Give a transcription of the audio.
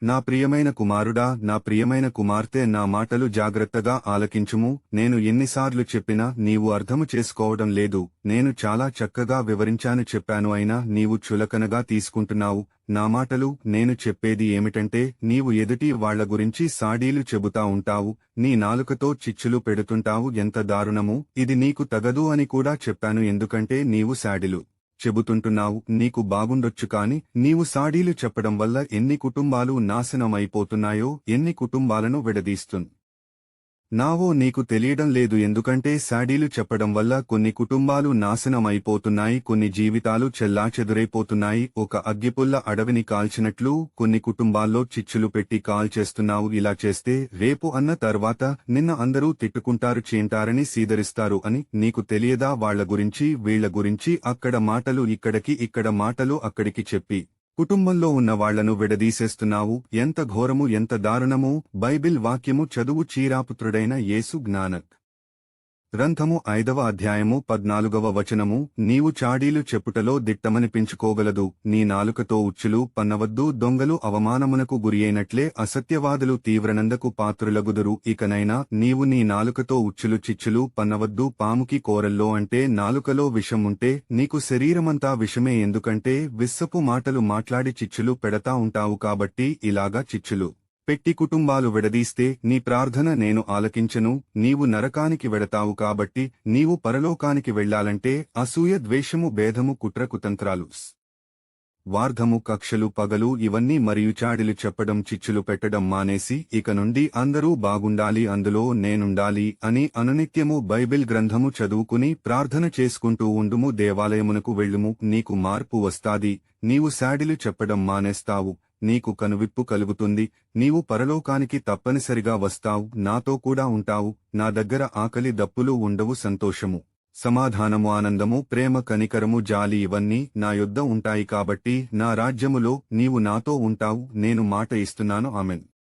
నా ప్రియమైన కుమారుడా, నా ప్రియమైన కుమార్తె, నా మాటలు జాగ్రత్తగా ఆలకించుము. నేను ఎన్నిసార్లు చెప్పినా నీవు అర్థము చేసుకోవడం లేదు. నేను చాలా చక్కగా చెప్పాను అయినా నీవు చులకనగా తీసుకుంటున్నావు నా మాటలు. నేను చెప్పేది ఏమిటంటే, నీవు ఎదుటి వాళ్ల గురించి సాడీలు చెబుతా ఉంటావు, నీ నాలుకతో చిచ్చులు పెడుతుంటావు. ఎంత దారుణము! ఇది నీకు తగదు అని కూడా చెప్పాను, ఎందుకంటే నీవు సాడీలు చెబుతుంటున్నావు. నీకు బాగుండొచ్చు కాని నీవు సాడీలు చెప్పడం వల్ల ఎన్ని కుటుంబాలు నాశనమైపోతున్నాయో, ఎన్ని కుటుంబాలను విడదీస్తున్నావో నీకు తెలియడం లేదు. ఎందుకంటే సాడీలు చెప్పడం వల్ల కొన్ని కుటుంబాలు నాశనమైపోతున్నాయి, కొన్ని జీవితాలు చెల్లాచెదురైపోతున్నాయి. ఒక అగ్గిపుల్ల అడవిని కాల్చినట్లు కొన్ని కుటుంబాల్లో చిచ్చులు పెట్టి కాల్చేస్తున్నావు. ఇలా చేస్తే రేపు అన్న తర్వాత నిన్న అందరూ తిట్టుకుంటారు, చేంటారని సీదరిస్తారు అని నీకు తెలియదా? వాళ్ల గురించి వీళ్ల గురించి అక్కడ మాటలు ఇక్కడికి, ఇక్కడ మాటలు అక్కడికి చెప్పి కుటుంబంలో ఉన్న వాళ్లను విడదీసేస్తున్నావు. ఎంత ఘోరము, ఎంత దారుణము! బైబిల్ వాక్యము చదువు. చీరాపుత్రుడైన యేసు జ్ఞానక్ గ్రంథము 5వ అధ్యాయము 14వ వచనము. నీవు చాడీలు చెప్పుటలో దిట్టమనిపించుకోగలదు, నీ నాలుకతో ఉచ్చులు పన్నవద్దు. దొంగలు అవమానమునకు గురియైనట్లే అసత్యవాదులు తీవ్రనందకు పాత్రులగుదురు. ఇకనైనా నీవు నీ నాలుకతో ఉచ్చులు చిచ్చులు పన్నవద్దు. పాముకి కోరల్లో అంటే నాలుకలో విషముంటే నీకు శరీరమంతా విషమే, ఎందుకంటే విస్సపు మాటలు మాట్లాడి చిచ్చులు పెడతా ఉంటావు. కాబట్టి ఇలాగా చిచ్చులు పెట్టి కుటుంబాలు విడదీస్తే నీ ప్రార్థన నేను ఆలకించను. నీవు నరకానికి వెడతావు. కాబట్టి నీవు పరలోకానికి వెళ్లాలంటే అసూయ, ద్వేషము, భేదము, కుట్ర, కుతంత్రాలు, వార్ధము, కక్షలు, పగలు ఇవన్నీ మరియు చాడిలు చెప్పడం, చిచ్చులు పెట్టడం మానేసి ఇక నుండి అందరూ బాగుండాలి, అందులో నేనుండాలి అని అనునిత్యము బైబిల్ గ్రంథము చదువుకుని ప్రార్థన చేసుకుంటూ ఉండుము. దేవాలయమునకు వెళ్ళుము, నీకు మార్పు వస్తాది. నీవు సాడిలు చెప్పడం మానేస్తావు, నీకు కనువిప్పు కలుగుతుంది. నీవు పరలోకానికి తప్పనిసరిగా వస్తావు, నాతో కూడా ఉంటావు. నా దగ్గర ఆకలి దప్పులు ఉండవు, సంతోషము, సమాధానము, ఆనందము, ప్రేమ, కనికరము, జాలి ఇవన్నీ నా యొద్ద ఉంటాయి. కాబట్టి నా రాజ్యములో నీవు నాతో ఉంటావు. నేను మాట ఇస్తున్నాను. ఆమెన్.